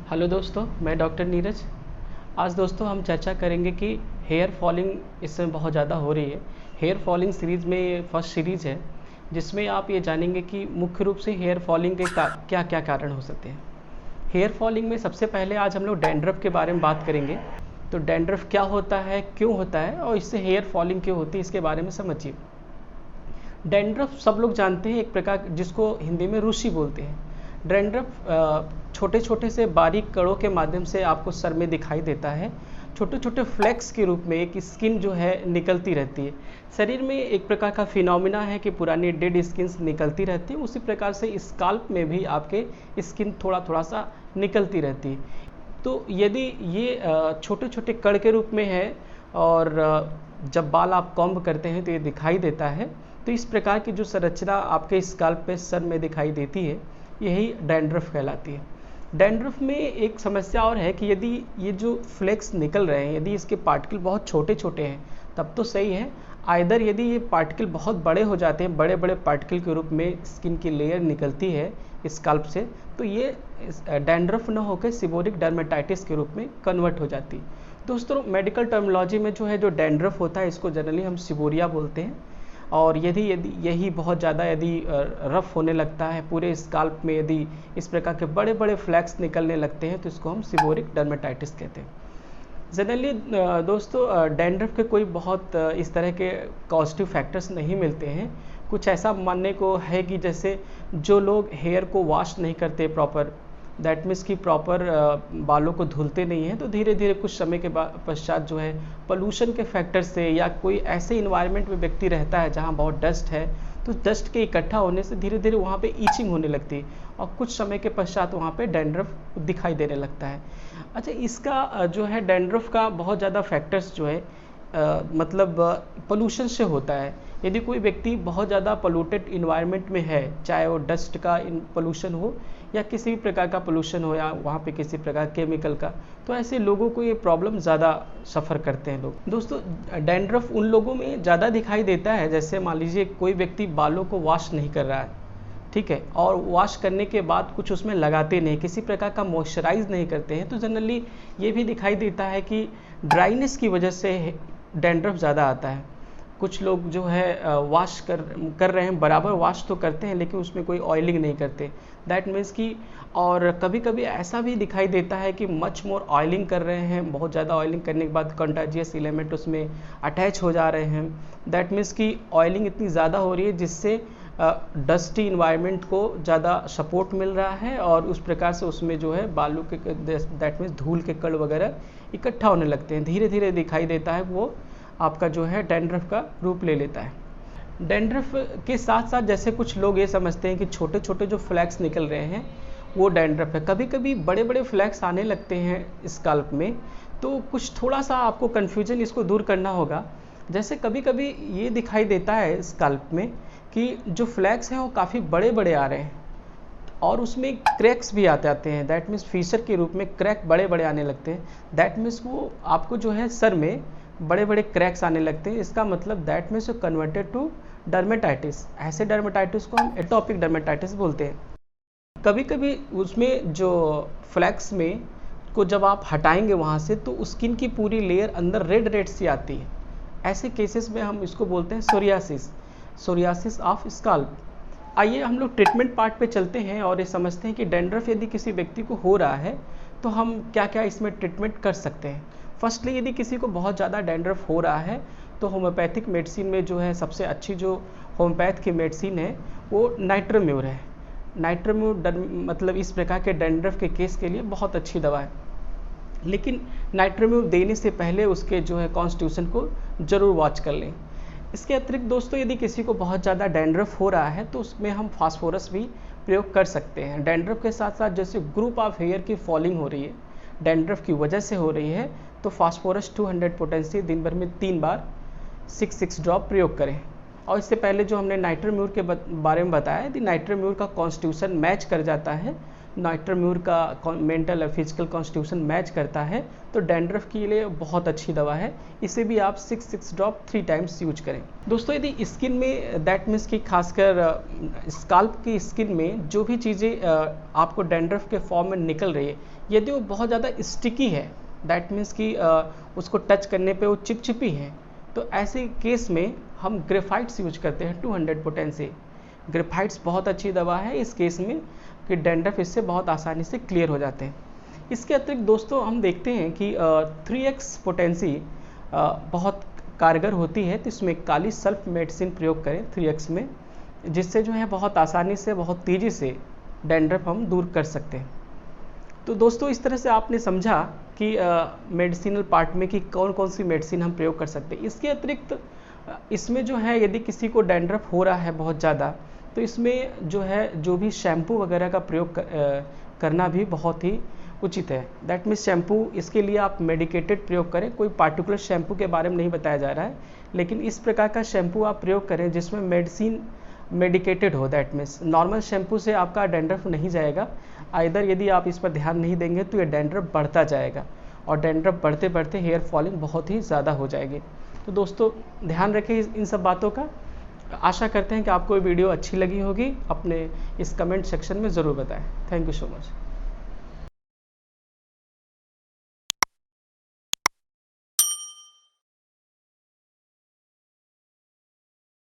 Hello दोस्तों, मैं doctor Neeraj. आज दोस्तों हम चर्चा करेंगे कि हेयर फॉलिंग इस समय बहुत ज़्यादा हो रही है। हेयर फॉलिंग सीरीज़ में ये फर्स्ट सीरीज़ है जिसमें आप ये जानेंगे कि मुख्य रूप से हेयर फॉलिंग के क्या क्या कारण हो सकते हैं। हेयर फॉलिंग में सबसे पहले आज हम लोग डैंड्रफ के बारे में बात करेंगे। तो डैंड्रफ क्या होता है, क्यों होता है और इससे हेयर फॉलिंग क्यों होती है, इसके बारे में समझिए। डैंड्रफ सब लोग जानते हैं, एक प्रकार जिसको हिंदी में रूसी बोलते हैं। डैंड्रफ छोटे छोटे से बारीक कणों के माध्यम से आपको सर में दिखाई देता है। छोटे छोटे फ्लैक्स के रूप में एक स्किन जो है निकलती रहती है। शरीर में एक प्रकार का फिनोमिना है कि पुरानी डेड स्किन्स निकलती रहती है, उसी प्रकार से स्काल्प में भी आपके स्किन थोड़ा थोड़ा सा निकलती रहती है। तो यदि ये छोटे छोटे कण के रूप में है और जब बाल आप कॉम्ब करते हैं तो ये दिखाई देता है। तो इस प्रकार की जो संरचना आपके स्काल्प पे सर में दिखाई देती है, यही डैंड्रफ कहलाती है। डैंड्रफ में एक समस्या और है कि यदि ये जो फ्लेक्स निकल रहे हैं, यदि इसके पार्टिकल बहुत छोटे छोटे हैं तब तो सही है। आइदर यदि ये पार्टिकल बहुत बड़े हो जाते हैं, बड़े बड़े पार्टिकल के रूप में स्किन की लेयर निकलती है स्काल्प से, तो ये डैंड्रफ न होकर सीबोरिक डर्मेटाइटिस के रूप में कन्वर्ट हो जाती है। दोस्तों, मेडिकल टर्मिनोलॉजी में जो है जो डैंड्रफ होता है, इसको जनरली हम सीबोरिया बोलते हैं। और यदि यदि यही बहुत ज़्यादा यदि रफ होने लगता है पूरे स्काल्प में, यदि इस प्रकार के बड़े बड़े फ्लैक्स निकलने लगते हैं, तो इसको हम सीबोरिक डर्मेटाइटिस कहते हैं। जनरली दोस्तों, डैंड्रफ के कोई बहुत इस तरह के कॉजेटिव फैक्टर्स नहीं मिलते हैं। कुछ ऐसा मानने को है कि जैसे जो लोग हेयर को वॉश नहीं करते प्रॉपर, दैट मीन्स कि प्रॉपर बालों को धुलते नहीं हैं, तो धीरे धीरे कुछ समय के पश्चात जो है पोल्यूशन के फैक्टर से, या कोई ऐसे इन्वायरमेंट में व्यक्ति रहता है जहाँ बहुत डस्ट है, तो डस्ट के इकट्ठा होने से धीरे धीरे वहाँ पे ईचिंग होने लगती है और कुछ समय के पश्चात वहाँ पे डैंड्रफ दिखाई देने लगता है। अच्छा, इसका जो है डैंड्रफ का बहुत ज़्यादा फैक्टर्स जो है मतलब पोल्यूशन से होता है। यदि कोई व्यक्ति बहुत ज़्यादा पोल्यूटेड इन्वायरमेंट में है, चाहे वो डस्ट का पोल्यूशन हो या किसी भी प्रकार का पोल्यूशन हो, या वहाँ पे किसी प्रकार केमिकल का, तो ऐसे लोगों को ये प्रॉब्लम ज़्यादा सफ़र करते हैं लोग। दोस्तों, डैंड्रफ उन लोगों में ज़्यादा दिखाई देता है, जैसे मान लीजिए कोई व्यक्ति बालों को वॉश नहीं कर रहा है, ठीक है, और वॉश करने के बाद कुछ उसमें लगाते नहीं, किसी प्रकार का मॉइस्चराइज नहीं करते हैं, तो जनरली ये भी दिखाई देता है कि ड्राइनेस की वजह से डैंड्रफ ज़्यादा आता है। कुछ लोग जो है वॉश कर रहे हैं, बराबर वॉश तो करते हैं लेकिन उसमें कोई ऑयलिंग नहीं करते, दैट मीन्स कि, और कभी कभी ऐसा भी दिखाई देता है कि मच मोर ऑयलिंग कर रहे हैं, बहुत ज़्यादा ऑयलिंग करने के बाद कंटाजियस एलिमेंट उसमें अटैच हो जा रहे हैं, दैट मीन्स कि ऑयलिंग इतनी ज़्यादा हो रही है जिससे डस्टी इन्वायरमेंट को ज़्यादा सपोर्ट मिल रहा है और उस प्रकार से उसमें जो है बालू के, दैट मीन्स धूल के कण वगैरह इकट्ठा होने लगते हैं, धीरे धीरे दिखाई देता है, वो आपका जो है डैंड्रफ का रूप ले लेता है। डैंड्रफ के साथ साथ जैसे कुछ लोग ये समझते हैं कि छोटे छोटे जो फ्लैक्स निकल रहे हैं वो डैंड्रफ है, कभी कभी बड़े बड़े फ्लैक्स आने लगते हैं स्काल्प में, तो कुछ थोड़ा सा आपको कन्फ्यूजन इसको दूर करना होगा। जैसे कभी कभी ये दिखाई देता है स्काल्प में कि जो फ्लैक्स हैं वो काफ़ी बड़े बड़े आ रहे हैं और उसमें क्रैक्स भी आते आते हैं, दैट मीन्स फीचर के रूप में क्रैक बड़े बड़े आने लगते हैं, दैट मीन्स वो आपको जो है सर में बड़े बड़े क्रैक्स आने लगते हैं। इसका मतलब that means converted to dermatitis. ऐसे डर्मेटाइटिस को हम एटोपिक डर्मेटाइटिस बोलते हैं। कभी कभी उसमें जो फ्लैक्स में को जब आप हटाएंगे वहाँ से, तो स्किन की पूरी लेयर अंदर रेड रेड सी आती है। ऐसे केसेस में हम इसको बोलते हैं सोरियासिस, सोरियासिस ऑफ स्काल्प। आइए हम लोग ट्रीटमेंट पार्ट पे चलते हैं और ये समझते हैं कि डैंड्रफ यदि किसी व्यक्ति को हो रहा है तो हम क्या क्या इसमें ट्रीटमेंट कर सकते हैं। फर्स्टली, यदि किसी को बहुत ज़्यादा डैंड्रफ हो रहा है तो होम्योपैथिक मेडिसिन में जो है सबसे अच्छी जो होम्योपैथ की मेडिसिन है वो नाइट्रोम्यूर है। नाइट्रोम्यूर मतलब इस प्रकार के डैंड्रफ के केस के लिए बहुत अच्छी दवा है, लेकिन नाइट्रोम्यूर देने से पहले उसके जो है कॉन्स्टिट्यूशन को ज़रूर वॉच कर लें। इसके अतिरिक्त दोस्तों, यदि किसी को बहुत ज़्यादा डैंड्रफ हो रहा है तो उसमें हम फास्फोरस भी प्रयोग कर सकते हैं। डैंड्रफ के साथ साथ जैसे ग्रुप ऑफ हेयर की फॉलिंग हो रही है, डैंड्रफ की वजह से हो रही है, तो फास्फोरस 200 पोटेंसी दिन भर में 3 बार 6 ड्रॉप प्रयोग करें। और इससे पहले जो हमने नाइट्रोम्यूर के बारे में बताया, यदि नाइट्रोम्यूर का कॉन्स्टिट्यूशन मैच कर जाता है नाइट्रोम्यूर का मेंटल और फिजिकल कॉन्स्टिट्यूशन मैच करता है, तो डैंड्रफ के लिए बहुत अच्छी दवा है। इसे भी आप 6 ड्रॉप 3 टाइम्स यूज करें। दोस्तों यदि स्किन में, दैट मीन्स कि खासकर स्काल्प की स्किन में जो भी चीज़ें आपको डैंड्रफ के फॉर्म में निकल रही है, यदि वो बहुत ज़्यादा स्टिकी है, दैट मीन्स कि उसको टच करने पे वो चिपचिपी है, तो ऐसे केस में हम ग्रेफाइट्स यूज करते हैं 200 पोटेंसी। ग्रेफाइट्स बहुत अच्छी दवा है इस केस में कि डैंड्रफ इससे बहुत आसानी से क्लियर हो जाते हैं। इसके अतिरिक्त दोस्तों हम देखते हैं कि 3x पोटेंसी बहुत कारगर होती है, तो इसमें काली सल्फ मेडिसिन प्रयोग करें 3x में, जिससे जो है बहुत आसानी से, बहुत तेज़ी से डैंड्रफ हम दूर कर सकते हैं। तो दोस्तों इस तरह से आपने समझा कि मेडिसिनल पार्ट में कि कौन कौन सी मेडिसिन हम प्रयोग कर सकते हैं। इसके अतिरिक्त इसमें जो है यदि किसी को डैंड्रफ हो रहा है बहुत ज़्यादा, तो इसमें जो है जो भी शैम्पू वगैरह का प्रयोग करना भी बहुत ही उचित है। दैट मीन्स शैम्पू, इसके लिए आप मेडिकेटेड प्रयोग करें। कोई पार्टिकुलर शैम्पू के बारे में नहीं बताया जा रहा है, लेकिन इस प्रकार का शैम्पू आप प्रयोग करें जिसमें मेडिसिन मेडिकेटेड हो। दैट मीन्स नॉर्मल शैम्पू से आपका डैंड्रफ नहीं जाएगा। आइदर यदि आप इस पर ध्यान नहीं देंगे तो ये डैंड्रफ बढ़ता जाएगा, और डैंड्रफ बढ़ते बढ़ते हेयर फॉलिंग बहुत ही ज़्यादा हो जाएगी। तो दोस्तों ध्यान रखें इन सब बातों का। आशा करते हैं कि आपको ये वीडियो अच्छी लगी होगी। अपने इस कमेंट सेक्शन में ज़रूर बताएं। Thank you so much.